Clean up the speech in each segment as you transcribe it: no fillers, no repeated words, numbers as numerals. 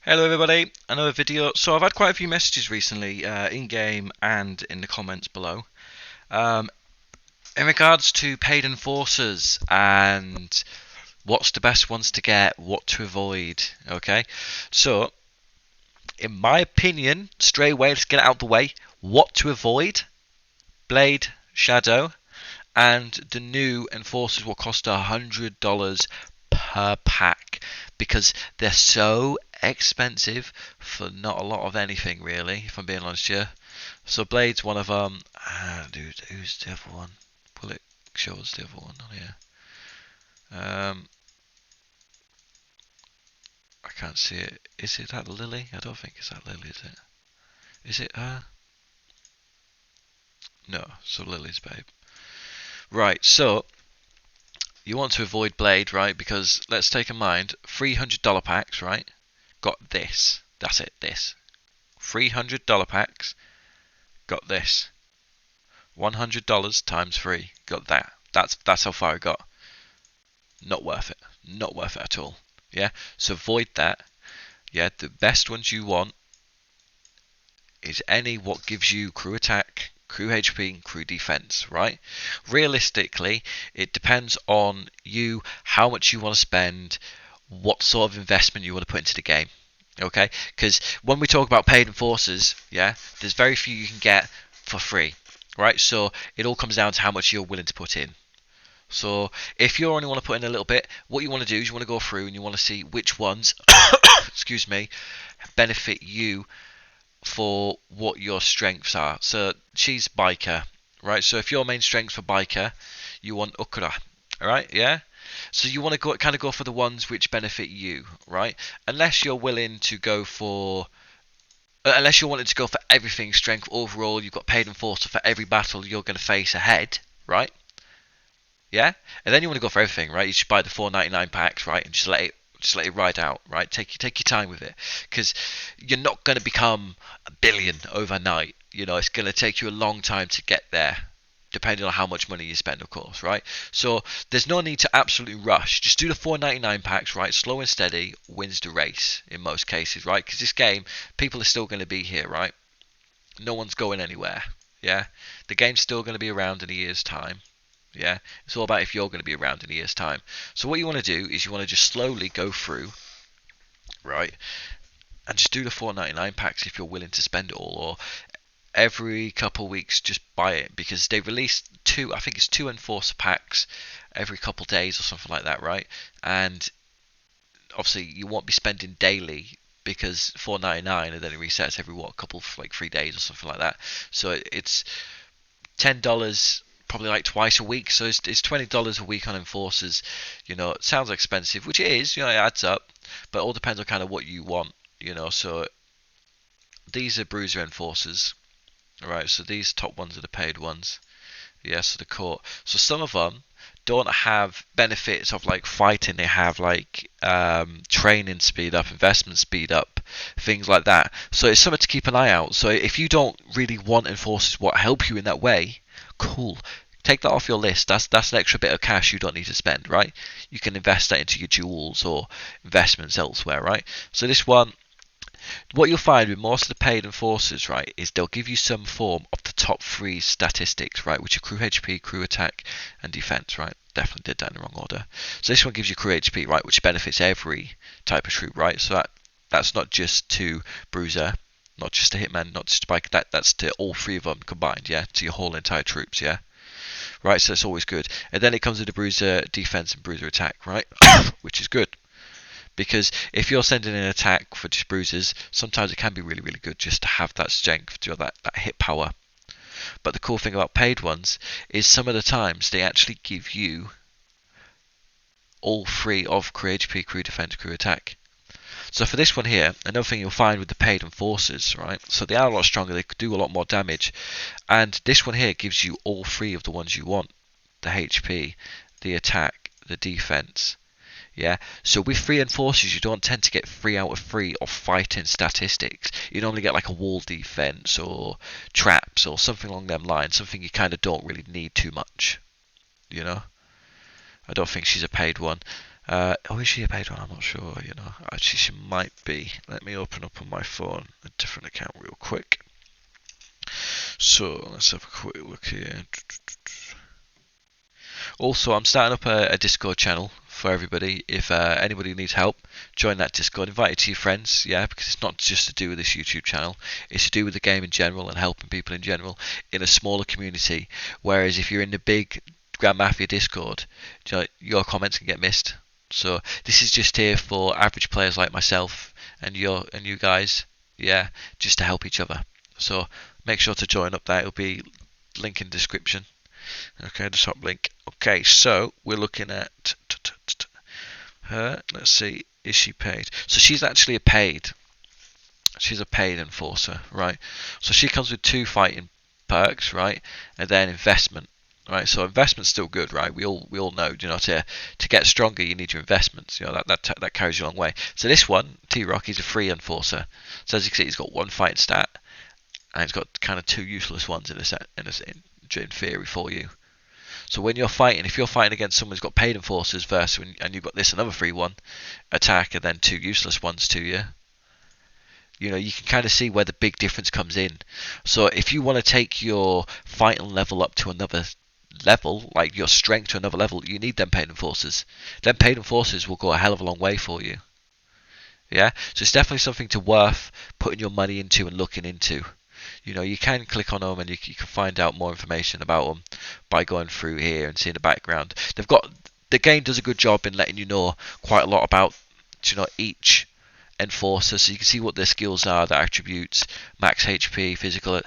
Hello everybody, another video. So I've had quite a few messages recently, in-game and in the comments below, um, in regards to paid enforcers and what's the best ones to get, what to avoid, okay? So, in my opinion, straight away, let's get it out the way, what to avoid, Blade, Shadow, and the new enforcers will cost $100 per pack because they're so expensive for not a lot of anything really, if I'm being honest here. So Blade's one of them. Dude, who's the other one? Will it show us the other one on here? I can't see it. Is it that Lily? I don't think it's that Lily, is it? Is it her? No, so Lily's babe. Right, so you want to avoid Blade, right? Because let's take in mind $300 packs, right? Got this. That's it, this. $300 packs. Got this. $100 times 3. Got that. That's how far I got. Not worth it. Not worth it at all. Yeah? So avoid that. Yeah, the best ones you want is any what gives you crew attack, crew HP, and crew defense, right? Realistically, it depends on you, how much you want to spend, what sort of investment you want to put into the game. Okay, because when we talk about paid enforcers, yeah, there's very few you can get for free, right? So it all comes down to how much you're willing to put in. So if you only want to put in a little bit, what you want to do is you want to go through and you want to see which ones, excuse me, benefit you for what your strengths are. So she's biker, right? So if your main strengths for biker, you want Ukra, alright? Yeah? So you want to go for the ones which benefit you, right? Unless you're willing to go for unless you're wanting to go for everything strength overall, you've got paid enforcer for every battle you're going to face ahead, right? Yeah? And then you want to go for everything, right? You should buy the 4.99 packs, right? And just let it ride out, right? Take your time with it, because you're not going to become a billion overnight. You know, it's going to take you a long time to get there, depending on how much money you spend, of course, right? So there's no need to absolutely rush. Just do the 4.99 packs, right? Slow and steady wins the race in most cases, right? Because this game, people are still going to be here, right? No one's going anywhere. Yeah, the game's still going to be around in a year's time. Yeah, it's all about if you're going to be around in a year's time. So what you want to do is you want to just slowly go through, right, and just do the 4.99 packs if you're willing to spend it all, or every couple of weeks just buy it because they release two. I think it's two enforcer packs every couple of days or something like that, right? And obviously you won't be spending daily because 4.99 and then it resets every couple of, like 3 days or something like that. So it's $10 probably like twice a week, so it's $20 a week on enforcers. You know, it sounds expensive, which it is. You know, it adds up, but it all depends on kind of what you want. You know, so these are bruiser enforcers. All right, so these top ones are the paid ones. Yes, so the court. So some of them don't have benefits of like fighting. They have like training speed up, investment speed up, things like that. So it's something to keep an eye out. So if you don't really want enforcers what help you in that way, cool. Take that off your list. That's an extra bit of cash you don't need to spend, right? You can invest that into your jewels or investments elsewhere, right? So this one, what you'll find with most of the paid enforcers, right, is they'll give you some form of the top three statistics, right, which are crew HP, crew attack, and defense, right? Definitely did that in the wrong order. So this one gives you crew HP, right, which benefits every type of troop, right? So that's not just to bruiser, not just to hitman, not just to bike. That's to all three of them combined, yeah, to your whole entire troops, yeah. Right, so it's always good. And then it comes with the bruiser defense and bruiser attack, right, which is good. Because if you're sending an attack for just bruisers, sometimes it can be really, really good just to have that strength, to have that hit power. But the cool thing about paid ones is some of the times they actually give you all three of crew HP, crew defense, crew attack. So for this one here, another thing you'll find with the paid enforcers, right? So they are a lot stronger, they do a lot more damage. And this one here gives you all three of the ones you want. The HP, the attack, the defense. Yeah, so with free enforcers, you don't tend to get 3 out of 3 of fighting statistics. You normally get like a wall defense or traps or something along them lines, something you kind of don't really need too much. You know, I don't think she's a paid one. Oh, is she a paid one? I'm not sure, you know. Actually, she might be. Let me open up on my phone a different account real quick. So, let's have a quick look here. Also, I'm starting up a Discord channel for everybody. If anybody needs help, join that Discord. Invite it to your friends, yeah, because it's not just to do with this YouTube channel. It's to do with the game in general and helping people in general in a smaller community. Whereas if you're in the big Grand Mafia Discord, your comments can get missed. So this is just here for average players like myself and you guys, yeah, just to help each other. So make sure to join up there. It'll be link in description. Okay, the top link. Okay, so we're looking at her. Let's see, is she paid? So she's actually a paid. She's a paid enforcer, right? So she comes with 2 fighting perks, right, and then investment, right? So investment's still good, right? We all know, you know, to get stronger, you need your investments. You know that carries you a long way. So this one, T-Rock, he's a free enforcer. So as you can see, he's got 1 fighting stat, and he's got kind of 2 useless ones in theory for you. So when you're fighting, if you're fighting against someone who's got paid enforcers versus and you've got this another free one, attack and then 2 useless ones to you, you know, you can kind of see where the big difference comes in. So if you want to take your fighting level up to another level, like your strength to another level, you need them paid enforcers. Them paid enforcers will go a hell of a long way for you. Yeah, so it's definitely something to worth putting your money into and looking into. You know, you can click on them and you can find out more information about them by going through here and seeing the background. The game does a good job in letting you know quite a lot about, you know, each enforcer, so you can see what their skills are, their attributes, max HP, physical.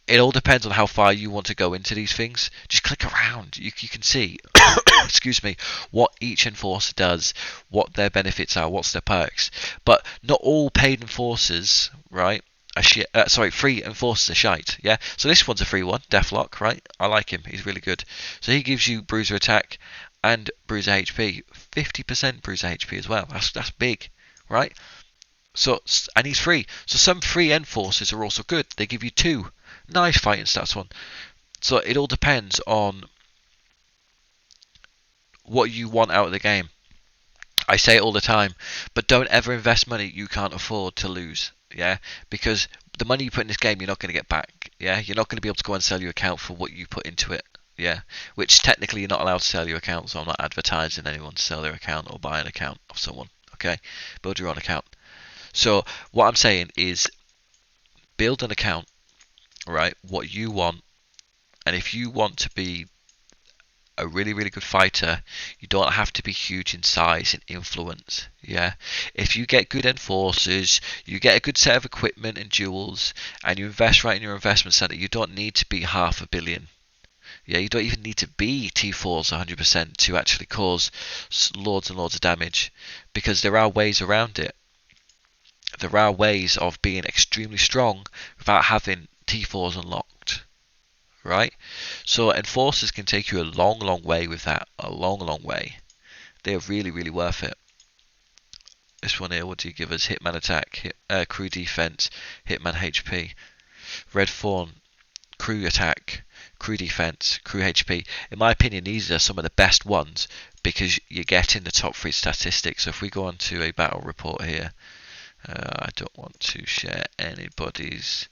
It all depends on how far you want to go into these things. Just click around. You can see, excuse me, what each enforcer does, what their benefits are, what's their perks. But not all paid enforcers, right? Free enforcers are shite. Yeah. So this one's a free one, Deathlock, right? I like him. He's really good. So he gives you bruiser attack and bruiser HP, 50% bruiser HP as well. That's big, right? So and he's free. So some free enforcers are also good. They give you 2. Nice fighting stats one. So it all depends on what you want out of the game. I say it all the time, but don't ever invest money you can't afford to lose. Yeah, because the money you put in this game, you're not going to get back. Yeah, you're not going to be able to go and sell your account for what you put into it. Yeah, which technically you're not allowed to sell your account, so I'm not advertising anyone to sell their account or buy an account of someone. Okay, build your own account. So what I'm saying is build an account, right? What you want, and if you want to be a really, really good fighter, you don't have to be huge in size and influence. Yeah, if you get good enforcers, you get a good set of equipment and jewels, and you invest right in your investment center, you don't need to be $500 million. Yeah, you don't even need to be T4s 100% to actually cause loads and loads of damage, because there are ways around it. There are ways of being extremely strong without having T4s unlocked, right? So enforcers can take you a long, long way with that. A long, long way. They are really, really worth it. This one here, what do you give us? Hitman attack, crew defense, Hitman HP. Red Fawn, crew attack, crew defense, crew HP. In my opinion, these are some of the best ones because you're getting the top 3 statistics. So if we go on to a battle report here, I don't want to share anybody's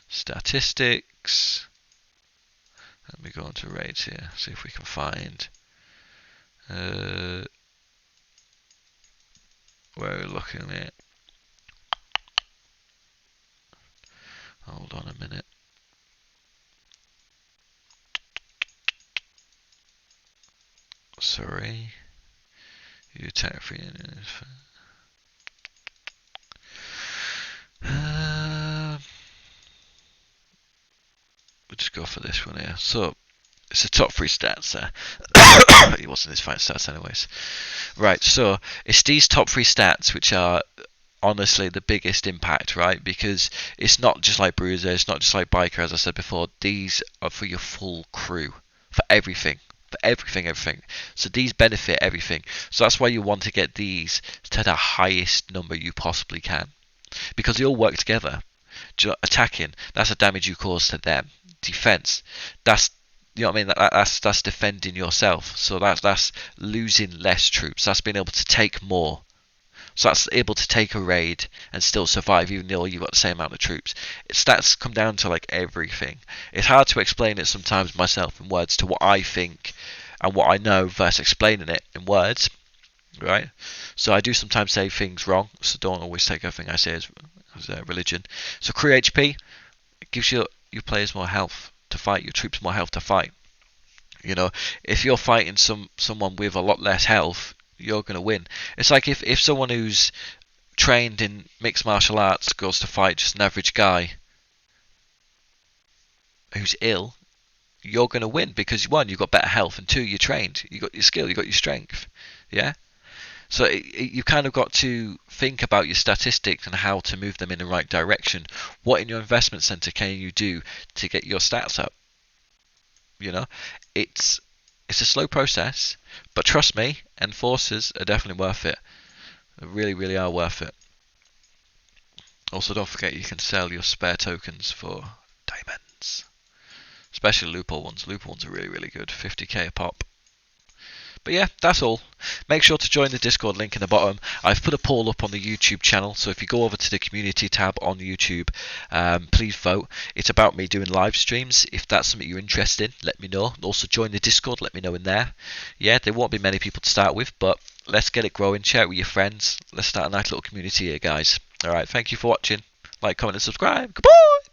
statistics. Let me go on to raids here, see if we can find where we're looking at. Hold on a minute. Sorry. You attack free. We'll just go for this one here. So it's the top 3 stats there. It wasn't his fight stats anyways. Right, so it's these top 3 stats which are honestly the biggest impact, right? Because it's not just like Bruiser, it's not just like Biker, as I said before. These are for your full crew, for everything. For everything. So these benefit everything. So that's why you want to get these to the highest number you possibly can. Because they all work together. Attacking, that's the damage you cause to them. Defense, that's You know what I mean? That's defending yourself. So that's losing less troops. That's being able to take more. So that's able to take a raid and still survive, even though you've got the same amount of troops. Stats come down to like everything. It's hard to explain it sometimes myself in words to what I think and what I know versus explaining it in words, right? So I do sometimes say things wrong, so don't always take everything I say as religion. So crew HP gives your players more health to fight, your troops more health to fight. You know, if you're fighting someone with a lot less health, you're going to win. It's like if someone who's trained in mixed martial arts goes to fight just an average guy who's ill, you're going to win because one, you've got better health, and two, you're trained. You got your skill, you got your strength. Yeah. So you kind of got to think about your statistics and how to move them in the right direction. What in your investment center can you do to get your stats up? You know, it's a slow process, but trust me, enforcers are definitely worth it. They really, really are worth it. Also, don't forget you can sell your spare tokens for diamonds, especially loophole ones. Loophole ones are really, really good, 50k a pop. But yeah, that's all. Make sure to join the Discord link in the bottom. I've put a poll up on the YouTube channel, so if you go over to the community tab on YouTube, please vote. It's about me doing live streams. If that's something you're interested in, let me know. Also join the Discord, let me know in there. Yeah, there won't be many people to start with, but let's get it growing. Share it with your friends. Let's start a nice little community here, guys. Alright, thank you for watching. Like, comment and subscribe. Goodbye!